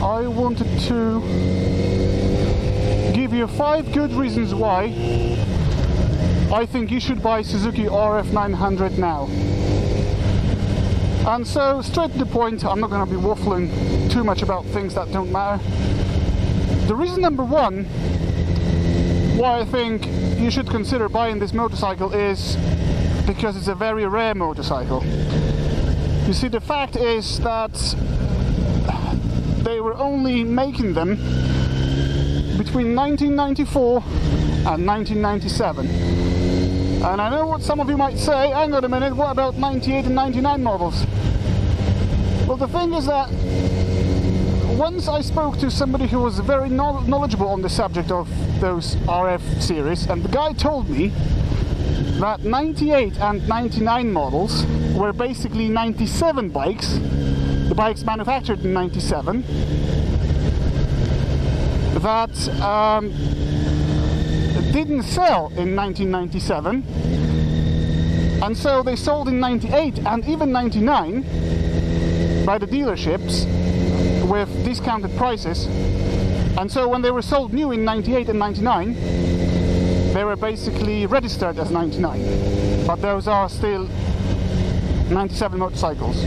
I wanted to give you 5 good reasons why I think you should buy Suzuki Rf900 now. And so, straight to the point, I'm not going to be waffling too much about things that don't matter. The reason number 1 why I think you should consider buying this motorcycle is because it's a very rare motorcycle. You see, the fact is that they were only making them between 1994 and 1997. And I know what some of you might say, hang on a minute, what about 98 and 99 models? Well, the thing is that once I spoke to somebody who was very knowledgeable on the subject of those RF series, and the guy told me that 98 and 99 models were basically 97 bikes, the bikes manufactured in 97, that didn't sell in 1997, and so they sold in 98 and even 99 by the dealerships with discounted prices. And so when they were sold new in 98 and 99, they were basically registered as 99, but those are still 97 motorcycles.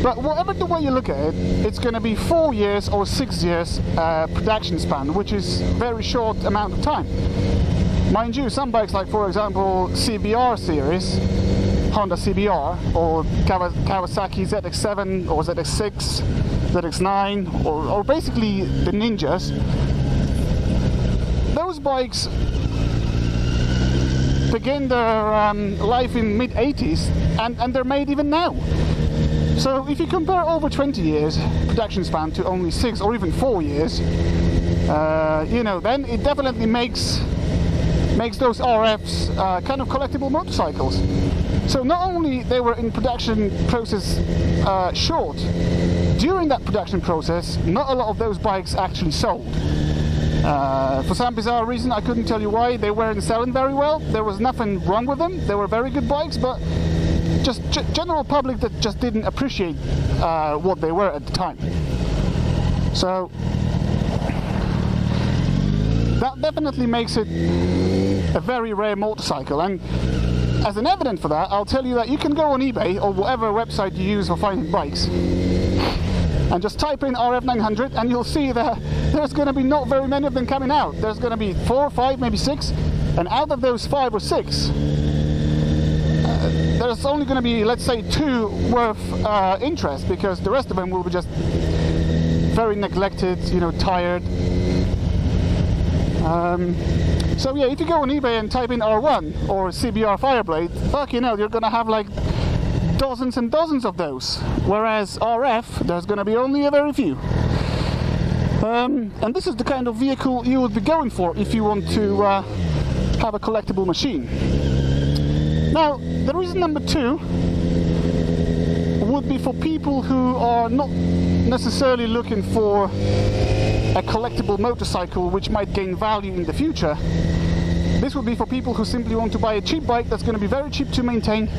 But whatever the way you look at it, it's going to be 4 years or 6 years production span, which is a very short amount of time. Mind you, some bikes like, for example, CBR series, Honda CBR, or Kawasaki ZX7 or ZX6, ZX9, or basically the Ninjas, those bikes begin their life in mid-80s, and they're made even now. So if you compare over 20 years production span to only 6 or even 4 years, you know, then it definitely makes those RFs kind of collectible motorcycles. So not only they were in production process short, during that production process, not a lot of those bikes actually sold. For some bizarre reason, I couldn't tell you why, they weren't selling very well. There was nothing wrong with them, they were very good bikes, but just general public that just didn't appreciate what they were at the time. So that definitely makes it a very rare motorcycle, and as an evidence for that, I'll tell you that you can go on eBay or whatever website you use for finding bikes and just type in Rf900 and you'll see that there's going to be not very many of them coming out. There's going to be 4, 5, maybe 6, and out of those 5 or 6 there's only going to be, let's say, 2 worth interest, because the rest of them will be just very neglected, you know, tired. So yeah, if you go on eBay and type in R1 or CBR Fireblade, fucking hell, you're gonna have like dozens and dozens of those. Whereas RF, there's gonna be only a very few. And this is the kind of vehicle you would be going for if you want to have a collectible machine. Now, the reason number 2 would be for people who are not necessarily looking for a collectible motorcycle which might gain value in the future. This would be for people who simply want to buy a cheap bike that's going to be very cheap to maintain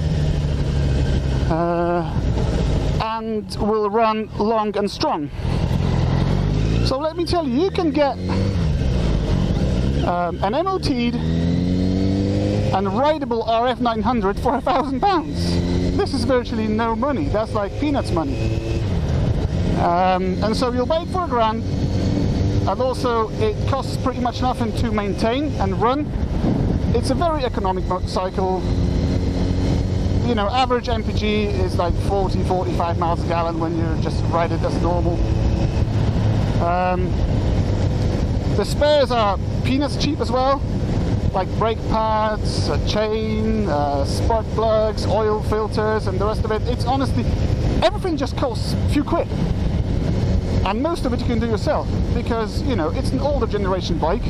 and will run long and strong. So let me tell you, you can get an MOT'd and rideable Rf900 for £1,000. This is virtually no money, that's like peanuts money. And so you'll buy it for £1,000, and also it costs pretty much nothing to maintain and run. It's a very economic motorcycle. You know, average MPG is like 40-45 miles a gallon when you just ride it as normal. The spares are peanuts cheap as well, like brake pads, a chain, spark plugs, oil filters, and the rest of it. It's honestly, everything just costs a few quid. And most of it you can do yourself, because, you know, it's an older generation bike.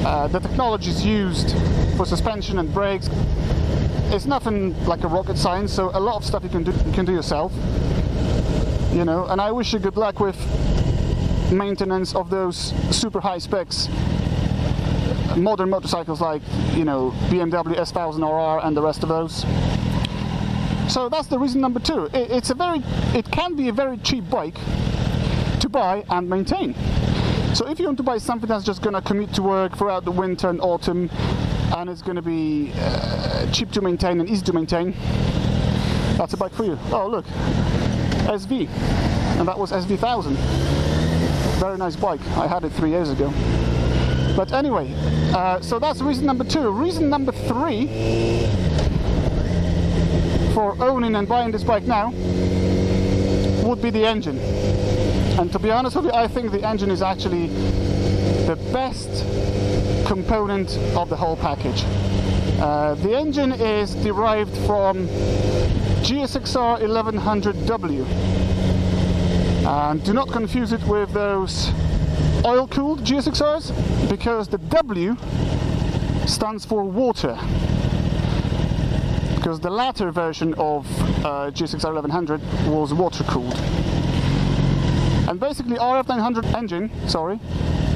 The technology is used for suspension and brakes. It's nothing like a rocket science, so a lot of stuff you can do yourself. You know, and I wish you good luck with maintenance of those super high specs modern motorcycles like, you know, BMW S1000RR and the rest of those. So that's the reason number 2. It can be a very cheap bike, buy and maintain. So if you want to buy something that's just going to commute to work throughout the winter and autumn, and it's going to be cheap to maintain and easy to maintain, that's a bike for you. Oh look, SV, and that was SV1000. Very nice bike. I had it 3 years ago. But anyway, so that's reason number 2. Reason number 3 for owning and buying this bike now would be the engine. And to be honest with you, I think the engine is actually the best component of the whole package. The engine is derived from GSXR 1100W. And do not confuse it with those oil-cooled GSXRs, because the W stands for water. Because the latter version of GSXR 1100 was water-cooled. And basically RF900 engine,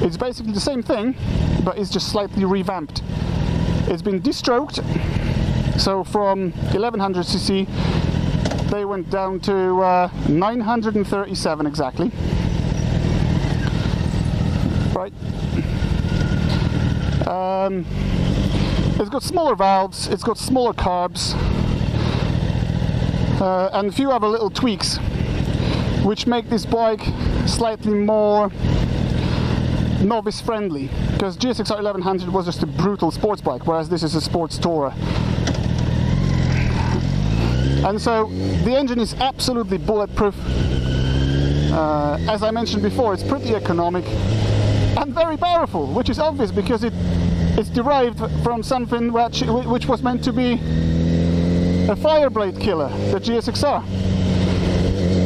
it's basically the same thing, but it's just slightly revamped. It's been de-stroked, so from 1100cc they went down to 937 exactly. Right. It's got smaller valves, it's got smaller carbs, and a few other little tweaks which make this bike slightly more novice friendly, because GSXR 1100 was just a brutal sports bike, whereas this is a sports tourer. And so the engine is absolutely bulletproof. As I mentioned before, it's pretty economic and very powerful, which is obvious because it's derived from something which was meant to be a Fireblade killer, the GSXR.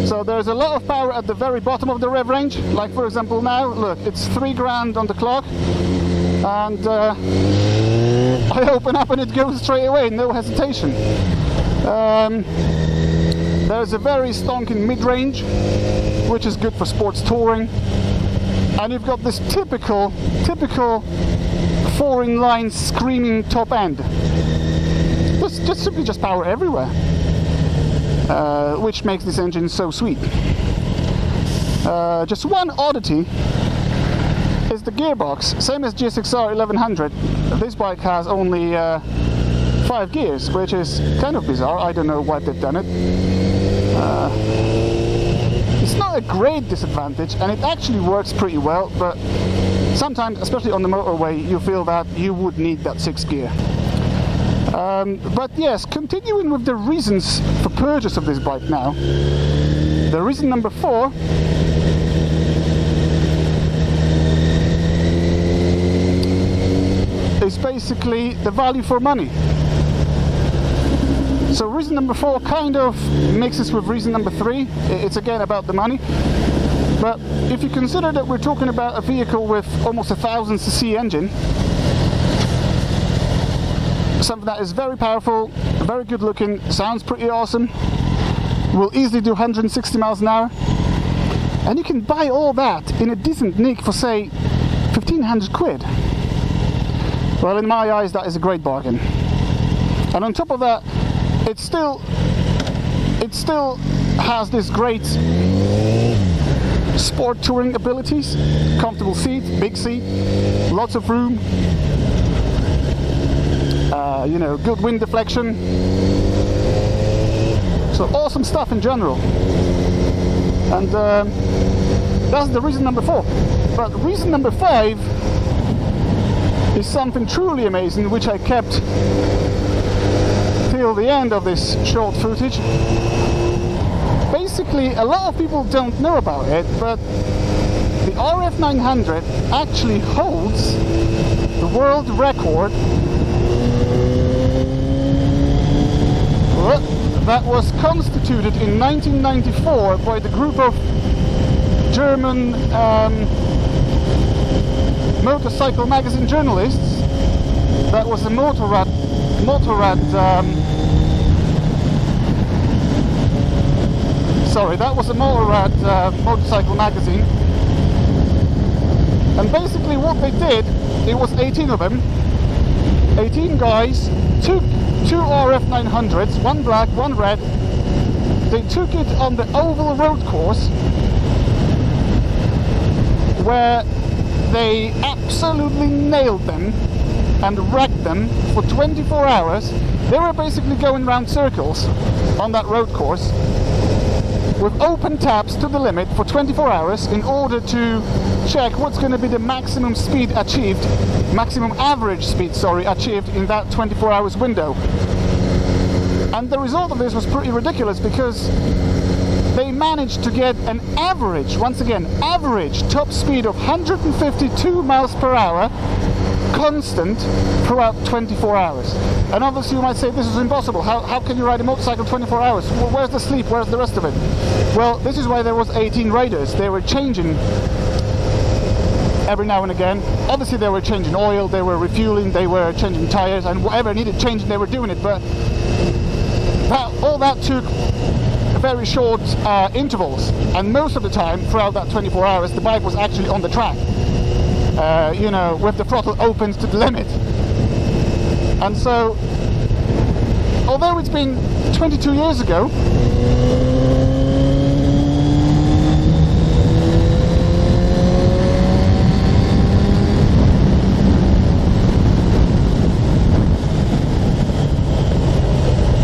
So there's a lot of power at the very bottom of the rev range. Like for example now, look, it's 3 grand on the clock, and I open up and it goes straight away, no hesitation. There's a very stonking mid-range, which is good for sports touring, and you've got this typical 4-in-line screaming top end. Just simply power everywhere. Which makes this engine so sweet. Just one oddity is the gearbox. Same as GSXR 1100, this bike has only 5 gears, which is kind of bizarre. I don't know why they've done it. It's not a great disadvantage, and it actually works pretty well, but sometimes, especially on the motorway, you feel that you would need that 6th gear. But yes, continuing with the reasons for purchase of this bike now, the reason number 4 is basically the value for money. So reason number 4 kind of mixes with reason number 3. It's again about the money. But if you consider that we're talking about a vehicle with almost 1000cc engine, something that is very powerful, very good looking, sounds pretty awesome, will easily do 160 miles an hour, and you can buy all that in a decent nick for say 1500 quid. Well, in my eyes that is a great bargain. And on top of that, it still has this great sport touring abilities. Comfortable seat, big seat, lots of room, you know, good wind deflection. So awesome stuff in general. And that's the reason number 4. But reason number 5 is something truly amazing, which I kept till the end of this short footage. Basically, a lot of people don't know about it, but the Rf900 actually holds the world record that was constituted in 1994 by the group of German motorcycle magazine journalists. That was the Motorrad motorcycle magazine. And basically what they did, it was 18 of them, 18 guys, took 2 Rf900s, one black, one red. They took it on the oval road course where they absolutely nailed them and wrecked them for 24 hours. They were basically going round circles on that road course with open taps to the limit for 24 hours in order to check what's going to be the maximum speed achieved, maximum average speed, sorry, achieved in that 24 hours window. And the result of this was pretty ridiculous, because they managed to get an average, once again, average top speed of 152 miles per hour constant throughout 24 hours. And obviously you might say this is impossible. How can you ride a motorcycle 24 hours? Well, where's the sleep? Where's the rest of it? Well, this is why there was 18 riders. They were changing every now and again. Obviously they were changing oil, they were refueling, they were changing tires, and whatever needed changing they were doing it. But all that took very short intervals, and most of the time throughout that 24 hours the bike was actually on the track, you know, with the throttle open to the limit. And so, although it's been 22 years ago,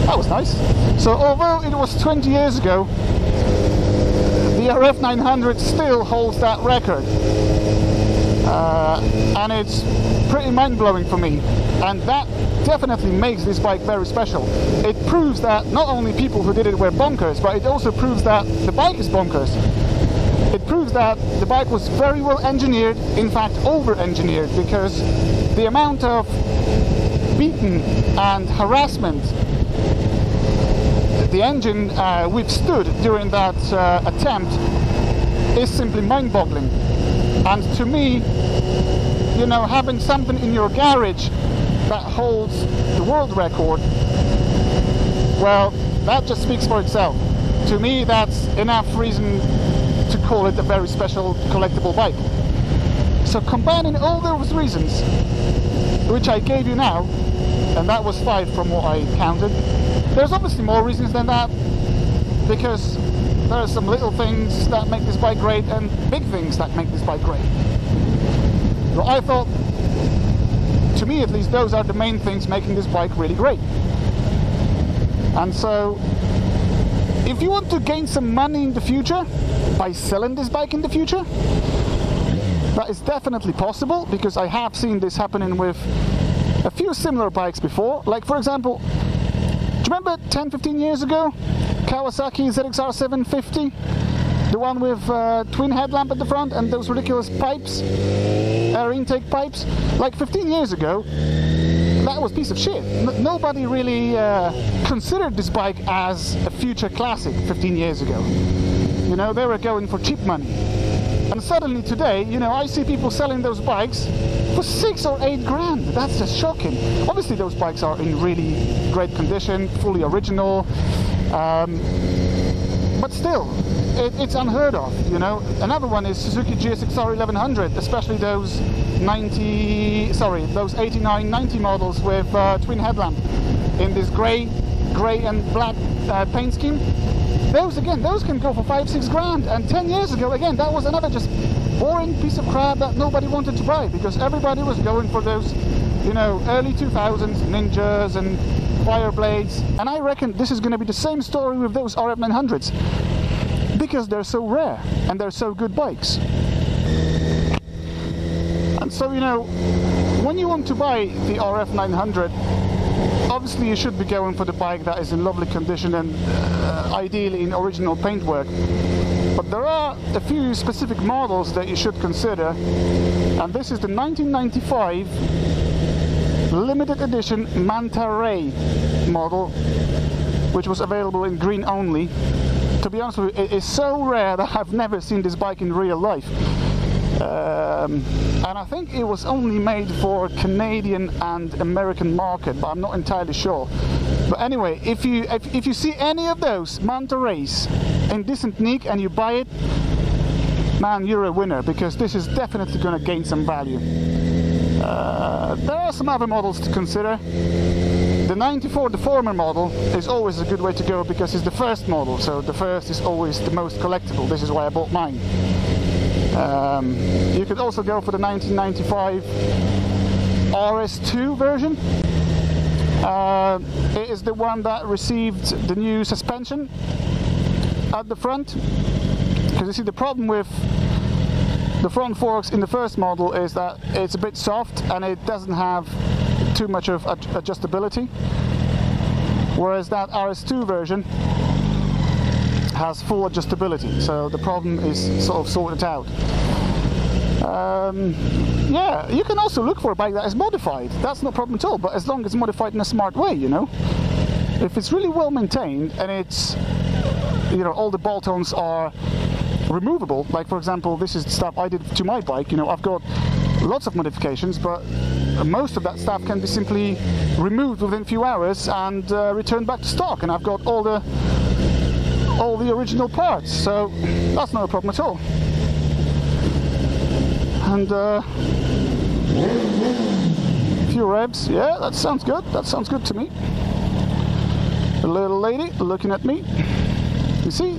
that was nice. So although it was 20 years ago, the Rf900 still holds that record. And it's pretty mind-blowing for me, and that definitely makes this bike very special. It proves that not only people who did it were bonkers, but it also proves that the bike is bonkers. It proves that the bike was very well engineered, in fact over-engineered, because the amount of beating and harassment the engine withstood during that attempt is simply mind-boggling. And to me, you know, having something in your garage that holds the world record, well, that just speaks for itself. To me, that's enough reason to call it a very special collectible bike. So combining all those reasons, which I gave you now, and that was 5 from what I counted, there's obviously more reasons than that, because there are some little things that make this bike great and big things that make this bike great. Well, I thought, to me at least, those are the main things making this bike really great. And so, if you want to gain some money in the future by selling this bike in the future, that is definitely possible, because I have seen this happening with a few similar bikes before. Like, for example, do you remember 10-15 years ago, Kawasaki ZXR 750? The one with twin headlamp at the front and those ridiculous pipes, air intake pipes? Like 15 years ago, that was a piece of shit. Nobody really considered this bike as a future classic 15 years ago. You know, they were going for cheap money. And suddenly today, you know, I see people selling those bikes for 6 or 8 grand. That's just shocking. Obviously those bikes are in really great condition, fully original, but still, it's unheard of, you know. Another one is Suzuki Rf900, especially those 89, 90 models with twin headlamp in this grey and black paint scheme. Those can go for 5-6 grand, and 10 years ago, again, that was another just boring piece of crap that nobody wanted to buy, because everybody was going for those, you know, early 2000s Ninjas and Fireblades. And I reckon this is going to be the same story with those Rf900s, because they're so rare and they're so good bikes. And so, you know, when you want to buy the Rf900, obviously you should be going for the bike that is in lovely condition and ideally in original paintwork. But there are a few specific models that you should consider, and this is the 1995 limited edition Manta Ray model, which was available in green only. To be honest with you, it is so rare that I've never seen this bike in real life. And I think it was only made for Canadian and American market, but I'm not entirely sure. But anyway, if you see any of those Manta Rays in decent nick and you buy it, man, you're a winner, because this is definitely going to gain some value. There are some other models to consider. The 94, the former model, is always a good way to go, because it's the first model, so the first is always the most collectible. This is why I bought mine. You could also go for the 1995 RS2 version. It is the one that received the new suspension at the front. Because you see, the problem with the front forks in the first model is that it's a bit soft and it doesn't have too much of adjustability, whereas that RS2 version has full adjustability, so the problem is sort of sorted out. Yeah, you can also look for a bike that is modified. That's no problem at all, but as long as it's modified in a smart way, you know. If it's really well maintained and it's, you know, all the bolt-ons are removable, like for example, this is stuff I did to my bike. You know, I've got lots of modifications, but most of that stuff can be simply removed within a few hours and returned back to stock, and I've got all the original parts, so that's not a problem at all. And a few revs, yeah, that sounds good. That sounds good to me. The little lady looking at me. You see,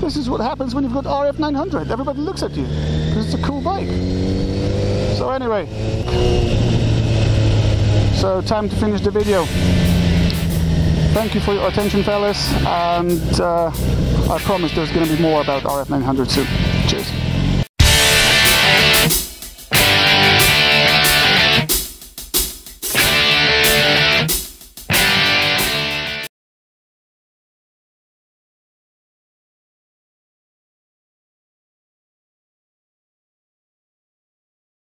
this is what happens when you've got Rf900. Everybody looks at you because it's a cool bike. So anyway, so time to finish the video. Thank you for your attention, fellas, and I promise there's going to be more about Rf900 soon.